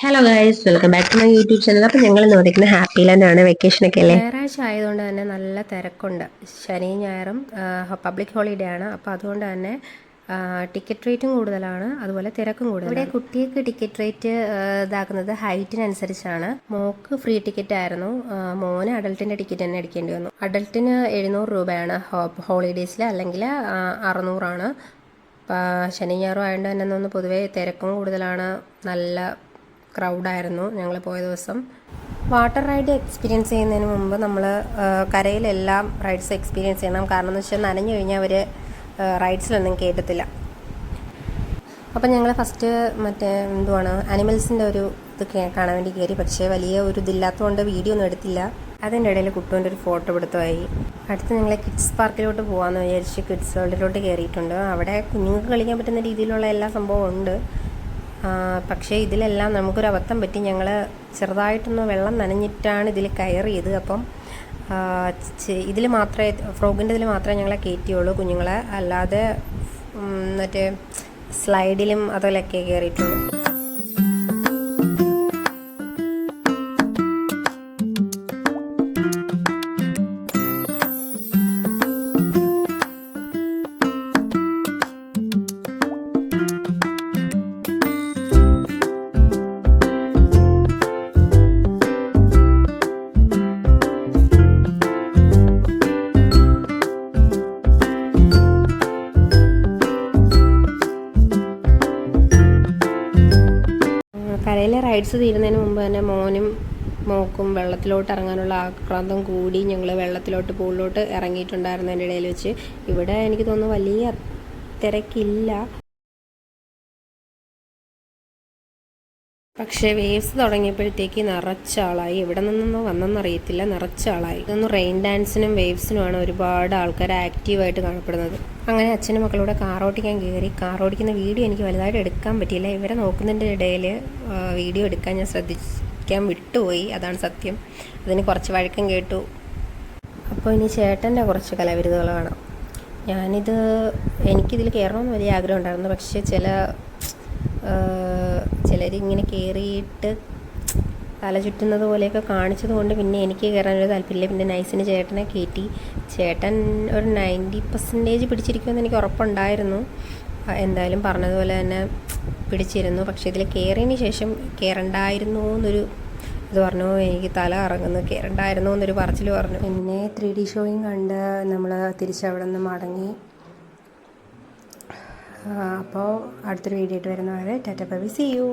Hello guys, welcome back to my YouTube channel. അപ്പോൾ ഞങ്ങൾ ഇന്ന് വന്നിരിക്കുന്ന ഹാപ്പി ലാൻഡാണ്. വെക്കേഷനൊക്കെ അല്ലേ, ഞായറാഴ്ച ആയതുകൊണ്ട് തന്നെ നല്ല തിരക്കുണ്ട്. ശനിയും ഞായറും പബ്ലിക് ഹോളിഡേ ആണ്. അപ്പോൾ അതുകൊണ്ട് തന്നെ ടിക്കറ്റ് റേറ്റും കൂടുതലാണ്, അതുപോലെ തിരക്കും കൂടുതലാണ്. ഇവിടെ കുട്ടിക്ക് ടിക്കറ്റ് റേറ്റ് ഇതാക്കുന്നത് ഹൈറ്റിനനുസരിച്ചാണ്. മോക്ക് ഫ്രീ ടിക്കറ്റ് ആയിരുന്നു, മോന് അഡൾട്ടിൻ്റെ ടിക്കറ്റ് തന്നെ എടുക്കേണ്ടി വന്നു. അഡൾട്ടിന് 700 രൂപയാണ് ഹോളിഡേയ്സിൽ, അല്ലെങ്കിൽ 600 ശനി ഞായറും ആയതുകൊണ്ട് തന്നെ ഒന്ന് പൊതുവേ തിരക്കും കൂടുതലാണ്. നല്ല ക്രൗഡായിരുന്നു ഞങ്ങൾ പോയ ദിവസം. വാട്ടർ റൈഡ് എക്സ്പീരിയൻസ് ചെയ്യുന്നതിന് മുമ്പ് നമ്മൾ കരയിലെല്ലാം റൈഡ്സ് എക്സ്പീരിയൻസ് ചെയ്യണം. കാരണം എന്ന് വെച്ചാൽ നനഞ്ഞു കഴിഞ്ഞാൽ അവർ റൈഡ്സിലൊന്നും കയറ്റത്തില്ല. അപ്പം ഞങ്ങൾ ഫസ്റ്റ് എന്തുവാണ് അനിമൽസിൻ്റെ ഒരു ഇത് കാണാൻ വേണ്ടി കയറി. പക്ഷേ വലിയ ഒരു ഇതില്ലാത്തതുകൊണ്ട് വീഡിയോ ഒന്നും എടുത്തില്ല. അതിൻ്റെ ഇടയിൽ കുട്ടുവിൻ്റെ ഒരു ഫോട്ടോ എടുത്തുമായി. അടുത്ത് ഞങ്ങൾ കിഡ്സ് പാർക്കിലോട്ട് പോകാമെന്ന് വിചാരിച്ച് കിഡ്സ് വേൾഡിലോട്ട് കയറിയിട്ടുണ്ട്. അവിടെ കുഞ്ഞുങ്ങൾക്ക് കളിക്കാൻ പറ്റുന്ന രീതിയിലുള്ള എല്ലാ സംഭവവും ഉണ്ട്. പക്ഷേ ഇതിലെല്ലാം നമുക്കൊരു അബദ്ധം പറ്റി. ഞങ്ങൾ ചെറുതായിട്ടൊന്ന് വെള്ളം നനഞ്ഞിട്ടാണ് ഇതിൽ കയറിയത്. അപ്പം ഇതിൽ മാത്രമേ ഫ്രോഗിൻ്റെ ഇതിൽ മാത്രമേ ഞങ്ങളെ കയറ്റിയുള്ളൂ കുഞ്ഞുങ്ങളെ, അല്ലാതെ മറ്റേ സ്ലൈഡിലും അതിലൊക്കെ കയറിയിട്ടുള്ളൂ. കരയിലെ റൈഡ്സ് തീരുന്നതിന് മുമ്പ് തന്നെ മോക്കും വെള്ളത്തിലോട്ട് ഇറങ്ങാനുള്ള ആക്രാന്തം കൂടി ഞങ്ങൾ വെള്ളത്തിലോട്ട് പൂളിലോട്ട് ഇറങ്ങിയിട്ടുണ്ടായിരുന്നു. എൻ്റെ ഇടയിൽ വെച്ച് ഇവിടെ എനിക്ക് തോന്നുന്നു വലിയ തിരക്കില്ല. പക്ഷേ വേവ്സ് തുടങ്ങിയപ്പോഴത്തേക്ക് നിറച്ച ആളായി. എവിടെ നിന്നൊന്നും വന്നെന്നറിയത്തില്ല, നിറച്ച ആളായി. ഇതൊന്നും റെയിൻ ഡാൻസിനും വേവ്സിനുമാണ് ഒരുപാട് ആൾക്കാർ ആക്റ്റീവായിട്ട് കാണപ്പെടുന്നത്. അങ്ങനെ അച്ഛനും മക്കളൂടെ കാർ ഓടിക്കാൻ കയറി. കാർ ഓടിക്കുന്ന വീഡിയോ എനിക്ക് വലുതായിട്ട് എടുക്കാൻ പറ്റിയില്ല. ഇവരെ നോക്കുന്നതിൻ്റെ ഇടയിൽ വീഡിയോ എടുക്കാൻ ഞാൻ ശ്രദ്ധിക്കാൻ വിട്ടുപോയി, അതാണ് സത്യം. അതിന് കുറച്ച് വഴക്കം കേട്ടു. അപ്പോൾ ഇനി ചേട്ടൻ്റെ കുറച്ച് കലാവിരുതുകൾ കാണാം. എനിക്കിതിൽ കയറണമെന്ന് വലിയ ആഗ്രഹം ഉണ്ടായിരുന്നു. പക്ഷേ ചിലരിങ്ങനെ കയറിയിട്ട് തല ചുറ്റുന്നത് പോലെയൊക്കെ കാണിച്ചത് കൊണ്ട് പിന്നെ എനിക്ക് കയറാനൊരു താല്പര്യമില്ല. പിന്നെ നൈസിന് ചേട്ടനെ കയറ്റി. ചേട്ടൻ ഒരു 90% പിടിച്ചിരിക്കുമെന്ന് എനിക്ക് ഉറപ്പുണ്ടായിരുന്നു. എന്തായാലും പറഞ്ഞതുപോലെ തന്നെ പിടിച്ചിരുന്നു. പക്ഷേ ഇതിൽ കയറിയതിന് ശേഷം കയറണ്ടായിരുന്നു എന്നൊരു ഇത് പറഞ്ഞു. എനിക്ക് തല കറങ്ങുന്നു, കയറണ്ടായിരുന്നു എന്നൊരു പറച്ചിൽ പറഞ്ഞു. പിന്നെ 3D ഷോയും കണ്ട് നമ്മൾ തിരിച്ചവിടെ നിന്ന് മടങ്ങി. അപ്പോൾ അടുത്തൊരു വീഡിയോ ആയിട്ട് വരുന്നവരെ tata bye bye, see U.